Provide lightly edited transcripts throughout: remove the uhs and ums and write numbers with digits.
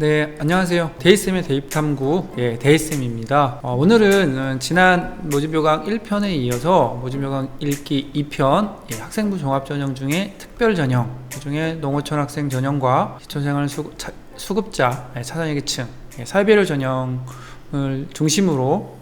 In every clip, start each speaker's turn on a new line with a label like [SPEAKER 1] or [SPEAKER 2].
[SPEAKER 1] 네, 안녕하세요. 데이쌤의 대입탐구 데이쌤입니다. 오늘은 지난 모집요강 1편에 이어서 모집요강 읽기 2편 학생부 종합전형 중에 특별전형, 그중에 농어촌 학생 전형과 기초생활 수급자, 차상위계층, 사회배려 전형을 중심으로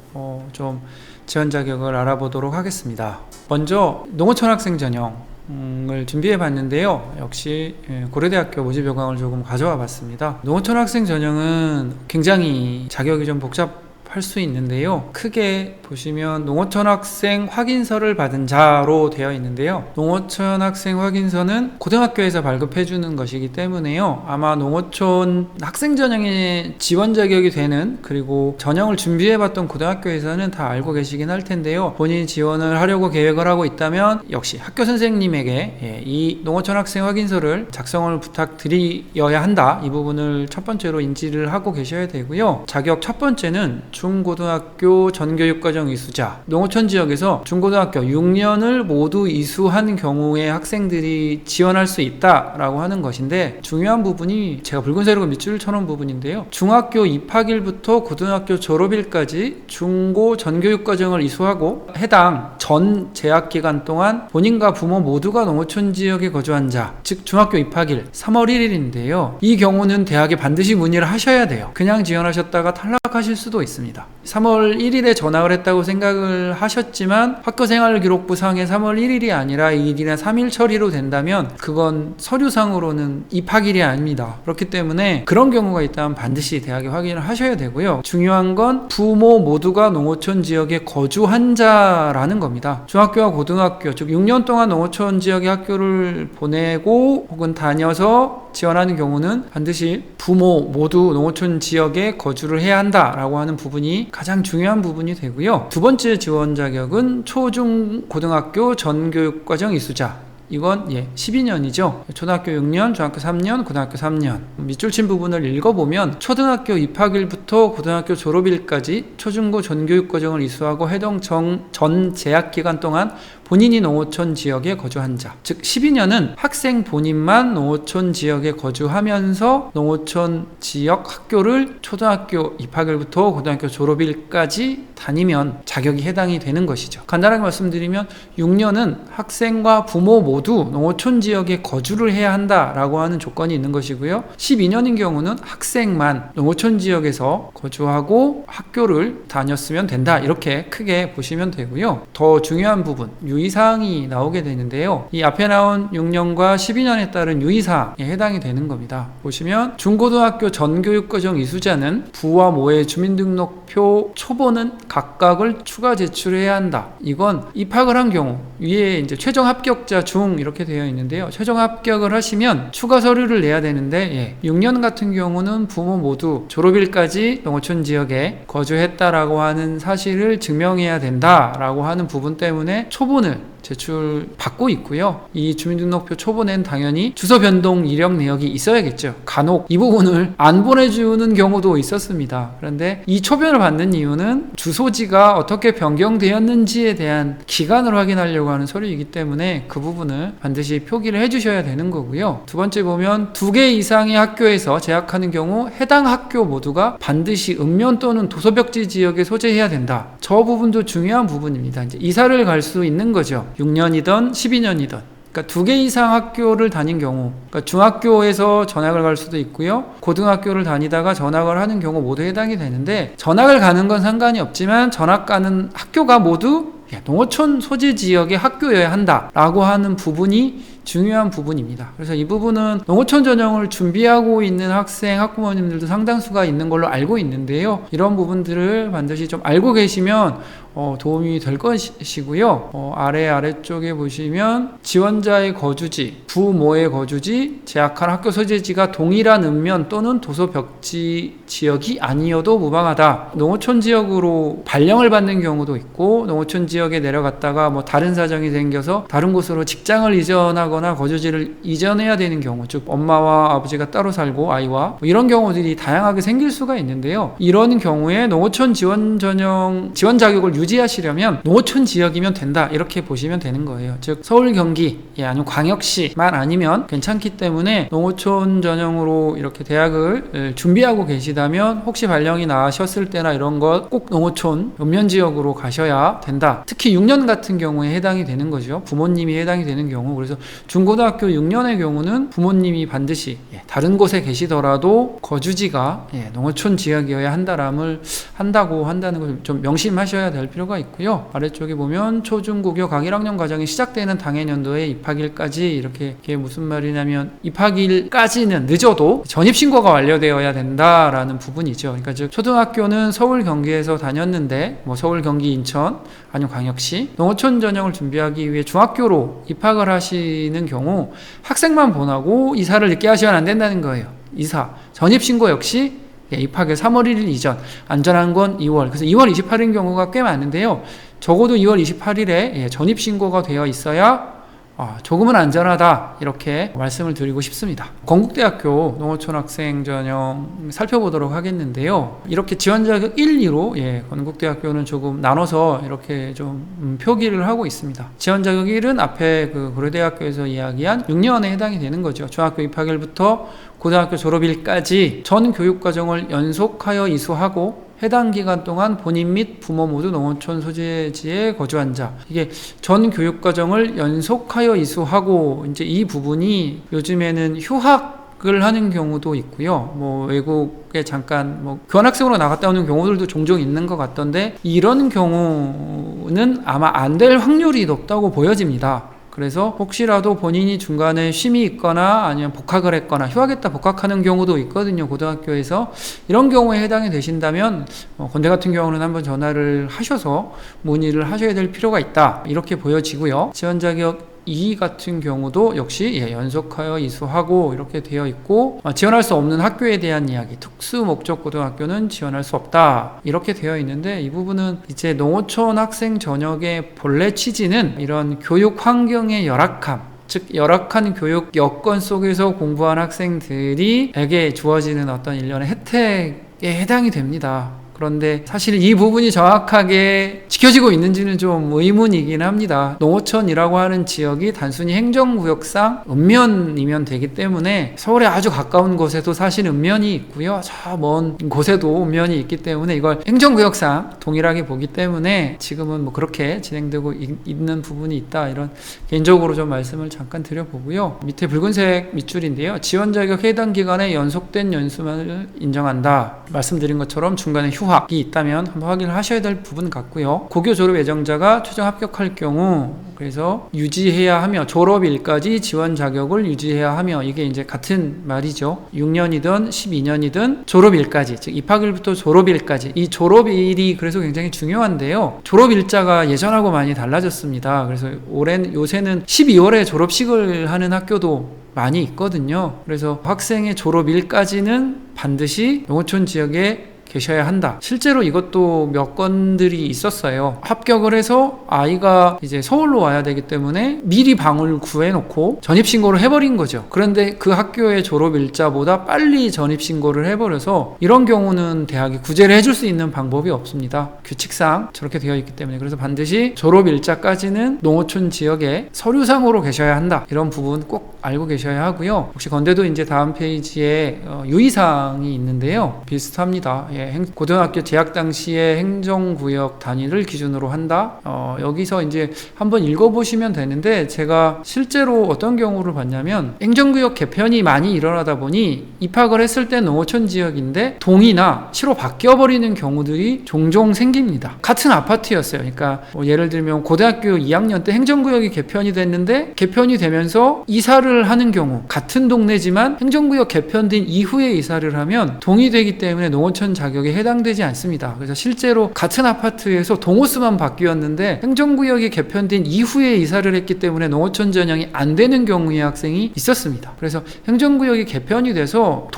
[SPEAKER 1] 좀 지원 자격을 알아보도록 하겠습니다. 먼저 농어촌 학생 전형을 준비해 봤는데요. 역시 고려대학교 모집요강을 조금 가져와 봤습니다. 농어촌 학생 전형은 굉장히 자격이 좀 복잡할 수 있는데요. 크게 보시면 농어촌 학생 확인서를 받은 자로 되어 있는데요. 농어촌 학생 확인서는 고등학교에서 발급해 주는 것이기 때문에요. 아마 농어촌 학생 전형에 지원 자격이 되는, 그리고 전형을 준비해 봤던 고등학교에서는 다 알고 계시긴 할 텐데요. 본인이 지원을 하려고 계획을 하고 있다면 역시 학교 선생님에게 이 농어촌 학생 확인서를 작성을 부탁드려야 한다. 이 부분을 첫 번째로 인지를 하고 계셔야 되고요. 자격 첫 번째는 중고등학교 전교육과정 이수자, 농어촌 지역에서 중고등학교 6년을 모두 이수한 경우에 학생들이 지원할 수 있다라고 하는 것인데, 중요한 부분이 제가 붉은 세로가 밑줄을 쳐놓은 부분인데요. 중학교 입학일부터 고등학교 졸업일까지 중고 전교육과정을 이수하고 해당 전 재학기간 동안 본인과 부모 모두가 농어촌 지역에 거주한 자, 즉 중학교 입학일 3월 1일인데요. 이 경우는 대학에 반드시 문의를 하셔야 돼요. 그냥 지원하셨다가 탈락하실 수도 있습니다. 3월 1일에 전학을 했다고 생각을 하셨지만 학교생활기록부상에 3월 1일이 아니라 2일이나 3일 처리로 된다면 그건 서류상으로는 입학일이 아닙니다. 그렇기 때문에 그런 경우가 있다면 반드시 대학에 확인을 하셔야 되고요. 중요한 건 부모 모두가 농어촌 지역에 거주한 자라는 겁니다. 중학교와 고등학교, 즉 6년 동안 농어촌 지역의 학교를 보내고 혹은 다녀서 지원하는 경우는 반드시 부모 모두 농어촌 지역에 거주를 해야 한다라고 하는 부분이 가장 중요한 부분이 되고요. 두 번째 지원 자격은 초중 고등학교 전교육과정 이수자. 이건 12년이죠. 초등학교 6년, 중학교 3년, 고등학교 3년. 밑줄 친 부분을 읽어보면 초등학교 입학일부터 고등학교 졸업일까지 초중고 전교육과정을 이수하고 해당 전 재학기간 동안 본인이 농어촌 지역에 거주한 자, 즉 12년은 학생 본인만 농어촌 지역에 거주하면서 농어촌 지역 학교를 초등학교 입학일부터 고등학교 졸업일까지 다니면 자격이 해당이 되는 것이죠. 간단하게 말씀드리면 6년은 학생과 부모 모두 농어촌 지역에 거주를 해야 한다라고 하는 조건이 있는 것이고요. 12년인 경우는 학생만 농어촌 지역에서 거주하고 학교를 다녔으면 된다. 이렇게 크게 보시면 되고요. 더 중요한 부분, 유의사항이 나오게 되는데요. 이 앞에 나온 6년과 12년에 따른 유의사항에 해당이 되는 겁니다. 보시면 중고등학교 전교육과정 이수자는 부와 모의 주민등록표 초본은 각각을 추가 제출해야 한다. 이건 입학을 한 경우, 위에 이제 최종 합격자 중 이렇게 되어 있는데요. 최종 합격을 하시면 추가 서류를 내야 되는데 6년 같은 경우는 부모 모두 졸업일까지 농어촌 지역에 거주했다라고 하는 사실을 증명해야 된다라고 하는 부분 때문에 초본을 제출받고 있고요. 이 주민등록표 초본엔 당연히 주소 변동 이력 내역이 있어야겠죠. 간혹 이 부분을 안 보내주는 경우도 있었습니다. 그런데 이 초변을 받는 이유는 주소지가 어떻게 변경되었는지에 대한 기간을 확인하려고 하는 서류이기 때문에 그 부분을 반드시 표기를 해주셔야 되는 거고요. 두 번째 보면 2개 이상의 학교에서 재학하는 경우 해당 학교 모두가 반드시 읍면 또는 도소벽지 지역에 소재해야 된다. 저 부분도 중요한 부분입니다. 이제 이사를 갈 수 있는 거죠. 6년이든 12년이든. 그러니까 2개 이상 학교를 다닌 경우, 그러니까 중학교에서 전학을 갈 수도 있고요. 고등학교를 다니다가 전학을 하는 경우 모두 해당이 되는데, 전학을 가는 건 상관이 없지만 전학 가는 학교가 모두 농어촌 소재 지역의 학교여야 한다라고 하는 부분이 중요한 부분입니다. 그래서 이 부분은 농어촌 전형을 준비하고 있는 학생, 학부모님들도 상당수가 있는 걸로 알고 있는데요. 이런 부분들을 반드시 좀 알고 계시면 도움이 될 것이고요. 아래쪽에 보시면 지원자의 거주지, 부모의 거주지, 재학한 학교 소재지가 동일한 읍면 또는 도소벽지 지역이 아니어도 무방하다. 농어촌 지역으로 발령을 받는 경우도 있고 농어촌 지역에 내려갔다가 뭐 다른 사정이 생겨서 다른 곳으로 직장을 이전하거나 거주지를 이전해야 되는 경우, 즉 엄마와 아버지가 따로 살고 아이와 뭐 이런 경우들이 다양하게 생길 수가 있는데요. 이런 경우에 농어촌 지원 자격을 유지하시려면 농어촌 지역이면 된다, 이렇게 보시면 되는 거예요. 즉 서울, 경기, 아니면 광역시만 아니면 괜찮기 때문에 농어촌 전형으로 이렇게 대학을 준비하고 계시다면 혹시 발령이 나셨을 때나 이런 것 꼭 농어촌 읍면 지역으로 가셔야 된다. 특히 6년 같은 경우에 해당이 되는 거죠. 부모님이 해당이 되는 경우. 그래서 중고등학교 6년의 경우는 부모님이 반드시 다른 곳에 계시더라도 거주지가 농어촌 지역이어야 한다고 한다는 걸 좀 명심하셔야 될 필요가 있고요. 아래쪽에 보면 초중고교 각 1학년 과정이 시작되는 당해년도에 입학일까지, 이렇게 이게 무슨 말이냐면 입학일까지는 늦어도 전입신고가 완료되어야 된다라는 부분이죠. 그러니까 즉 초등학교는 서울, 경기에서 다녔는데 뭐 서울, 경기, 인천 아니면 광역시 농어촌 전형을 준비하기 위해 중학교로 입학을 하시는 경우 학생만 보내고 이사를 늦게 하시면 안 된다는 거예요. 이사 전입신고 역시 입학일 3월 1일 이전, 안전한 건 2월. 그래서 2월 28일인 경우가 꽤 많은데요. 적어도 2월 28일에 전입신고가 되어 있어야 조금은 안전하다, 이렇게 말씀을 드리고 싶습니다. 건국대학교 농어촌 학생 전형 살펴보도록 하겠는데요. 이렇게 지원자격 1, 2로 건국대학교는 조금 나눠서 이렇게 좀 표기를 하고 있습니다. 지원자격 1은 앞에 그 고려대학교에서 이야기한 6년에 해당이 되는 거죠. 중학교 입학일부터 고등학교 졸업일까지 전 교육과정을 연속하여 이수하고 해당 기간 동안 본인 및 부모 모두 농어촌 소재지에 거주한 자. 이게 전 교육과정을 연속하여 이수하고, 이제 이 부분이 요즘에는 휴학을 하는 경우도 있고요. 뭐 외국에 잠깐 뭐 교환학생으로 나갔다 오는 경우들도 종종 있는 것 같던데, 이런 경우는 아마 안 될 확률이 높다고 보여집니다. 그래서 혹시라도 본인이 중간에 쉼이 있거나 아니면 복학을 했거나 휴학했다 복학하는 경우도 있거든요. 고등학교에서. 이런 경우에 해당이 되신다면 건대 같은 경우는 한번 전화를 하셔서 문의를 하셔야 될 필요가 있다, 이렇게 보여지고요. 지원 자격 2 같은 경우도 역시 연속하여 이수하고 이렇게 되어 있고, 지원할 수 없는 학교에 대한 이야기, 특수 목적 고등학교는 지원할 수 없다, 이렇게 되어 있는데, 이 부분은 이제 농어촌 학생 전역의 본래 취지는 이런 교육 환경의 열악함, 즉 열악한 교육 여건 속에서 공부한 학생들에게 주어지는 어떤 일련의 혜택에 해당이 됩니다. 그런데 사실 이 부분이 정확하게 지켜지고 있는지는 좀 의문이긴 합니다. 농어촌이라고 하는 지역이 단순히 행정구역상 읍면이면 되기 때문에 서울에 아주 가까운 곳에도 사실 읍면이 있고요. 저 먼 곳에도 읍면이 있기 때문에 이걸 행정구역상 동일하게 보기 때문에 지금은 뭐 그렇게 진행되고 있는 부분이 있다, 이런 개인적으로 좀 말씀을 잠깐 드려보고요. 밑에 붉은색 밑줄인데요. 지원 자격 해당 기간에 연속된 연수만을 인정한다. 말씀드린 것처럼 중간에 휴학이 있다면 한번 확인을 하셔야 될 부분 같고요. 고교 졸업 예정자가 최종 합격할 경우, 그래서 유지해야 하며 졸업일까지 지원 자격을 유지해야 하며, 이게 이제 같은 말이죠. 6년이든 12년이든 졸업일까지, 즉 입학일부터 졸업일까지, 이 졸업일이 그래서 굉장히 중요한데요. 졸업일자가 예전하고 많이 달라졌습니다. 그래서 요새는 12월에 졸업식을 하는 학교도 많이 있거든요. 그래서 학생의 졸업일까지는 반드시 농어촌 지역에 계셔야 한다. 실제로 이것도 몇 건들이 있었어요. 합격을 해서 아이가 이제 서울로 와야 되기 때문에 미리 방을 구해놓고 전입신고를 해버린 거죠. 그런데 그 학교의 졸업일자보다 빨리 전입신고를 해버려서 이런 경우는 대학이 구제를 해줄 수 있는 방법이 없습니다. 규칙상 저렇게 되어 있기 때문에. 그래서 반드시 졸업일자까지는 농어촌 지역에 서류상으로 계셔야 한다. 이런 부분 꼭 알고 계셔야 하고요. 혹시 건대도 이제 다음 페이지에 유의사항이 있는데요. 비슷합니다. 고등학교 재학 당시에 행정구역 단위를 기준으로 한다. 여기서 이제 한번 읽어보시면 되는데, 제가 실제로 어떤 경우를 봤냐면 행정구역 개편이 많이 일어나다 보니 입학을 했을 때 농어촌 지역인데 동이나 시로 바뀌어버리는 경우들이 종종 생깁니다. 같은 아파트였어요. 그러니까 예를 들면 고등학교 2학년 때 행정구역이 개편이 됐는데, 개편이 되면서 이사를 하는 경우 같은 동네지만 행정구역 개편된 이후에 이사를 하면 동이 되기 때문에 농어촌 자격에 해당되지 않습니다. 그래서 실제로 같은 아파트에서 동호수만 바뀌었는데 행정구역이 개편된 이후에 이사를 했기 때문에 농어촌 전형이 안 되는 경우의 학생이 있었습니다. 그래서 행정구역이 개편이 돼서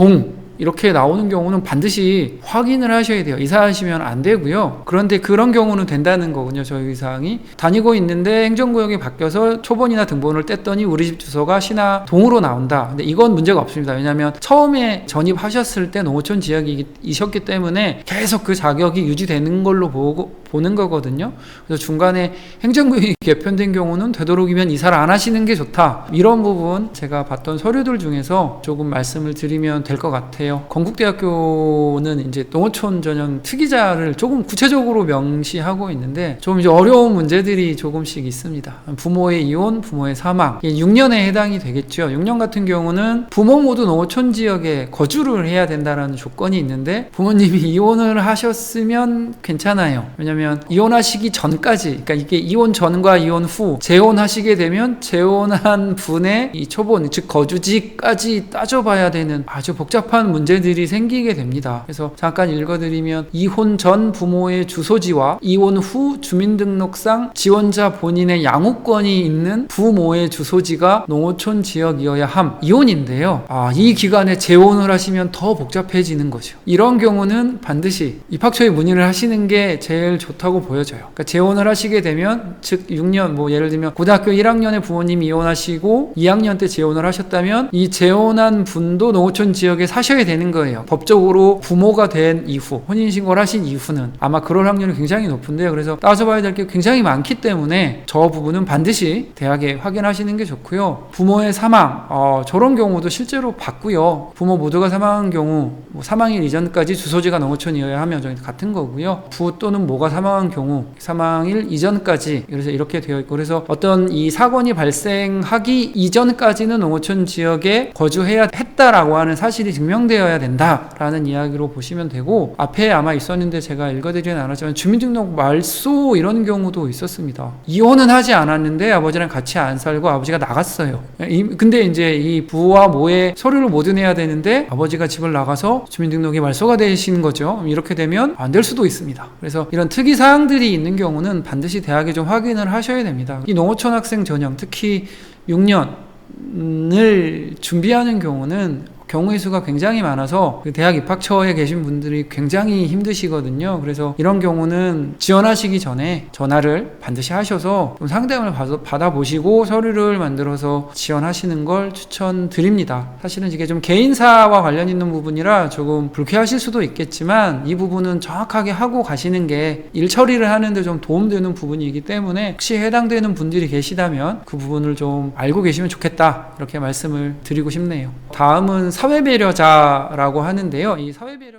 [SPEAKER 1] 이렇게 나오는 경우는 반드시 확인을 하셔야 돼요. 이사하시면 안 되고요. 그런데 그런 경우는 된다는 거군요. 저희 의사항이 다니고 있는데 행정구역이 바뀌어서 초본이나 등본을 뗐더니 우리 집 주소가 신화동으로 나온다. 근데 이건 문제가 없습니다. 왜냐하면 처음에 전입하셨을 때 농어촌 지역이셨기 때문에 계속 그 자격이 유지되는 걸로 보는 거거든요. 그래서 중간에 행정구역이 개편된 경우는 되도록이면 이사를 안 하시는 게 좋다. 이런 부분 제가 봤던 서류들 중에서 조금 말씀을 드리면 될 것 같아요. 건국대학교는 이제 농어촌 전형 특이자를 조금 구체적으로 명시하고 있는데 좀 이제 어려운 문제들이 조금씩 있습니다. 부모의 이혼, 부모의 사망, 6년에 해당이 되겠죠. 6년 같은 경우는 부모 모두 농어촌 지역에 거주를 해야 된다는 조건이 있는데 부모님이 이혼을 하셨으면 괜찮아요. 왜냐면 이혼하시기 전까지, 그러니까 이게 이혼 전과 이혼 후 재혼하시게 되면 재혼한 분의 이 초본, 즉 거주지까지 따져봐야 되는 아주 복잡한 문제들이 생기게 됩니다. 그래서 잠깐 읽어드리면 이혼 전 부모의 주소지와 이혼 후 주민등록상 지원자 본인의 양육권이 있는 부모의 주소지가 농어촌 지역이어야 함. 이혼인데요. 이 기간에 재혼을 하시면 더 복잡해지는 거죠. 이런 경우는 반드시 입학처에 문의를 하시는 게 제일 좋다고 보여져요. 그러니까 재혼을 하시게 되면 즉 6년, 예를 들면 고등학교 1학년에 부모님이 이혼하시고 2학년 때 재혼을 하셨다면 이 재혼한 분도 농어촌 지역에 사셔야 되는 거예요. 법적으로 부모가 된 이후, 혼인신고를 하신 이후는 아마 그럴 확률이 굉장히 높은데요. 그래서 따져봐야 될 게 굉장히 많기 때문에 저 부분은 반드시 대학에 확인하시는 게 좋고요. 부모의 사망, 저런 경우도 실제로 봤고요. 부모 모두가 사망한 경우 사망일 이전까지 주소지가 농어촌이어야 하면 저희 같은 거고요. 부 또는 모가 사망한 경우 사망일 이전까지, 그래서 이렇게 되어 있고, 그래서 어떤 이 사건이 발생하기 이전까지는 농어촌 지역에 거주해야 했다라고 하는 사실이 증명되어야 된다라는 이야기로 보시면 되고, 앞에 아마 있었는데 제가 읽어드리진 않았지만 주민등록 말소 이런 경우도 있었습니다. 이혼은 하지 않았는데 아버지랑 같이 안 살고 아버지가 나갔어요. 근데 이제 이 부와 모의 서류를 모두 내야 되는데 아버지가 집을 나가서 주민등록이 말소가 되신 거죠. 이렇게 되면 안 될 수도 있습니다. 그래서 이런 특이 사항들이 있는 경우는 반드시 대학에 좀 확인을 하셔야 됩니다. 이 농어촌 학생 전형, 특히 6년을 준비하는 경우는 경우의 수가 굉장히 많아서 대학 입학처에 계신 분들이 굉장히 힘드시거든요. 그래서 이런 경우는 지원하시기 전에 전화를 반드시 하셔서 좀 상담을 받아보시고 서류를 만들어서 지원하시는 걸 추천드립니다. 사실은 이게 좀 개인사와 관련 있는 부분이라 조금 불쾌하실 수도 있겠지만 이 부분은 정확하게 하고 가시는 게 일 처리를 하는데 좀 도움되는 부분이기 때문에 혹시 해당되는 분들이 계시다면 그 부분을 좀 알고 계시면 좋겠다, 이렇게 말씀을 드리고 싶네요. 다음은 사회배려자라고 하는데요. 이 사회배려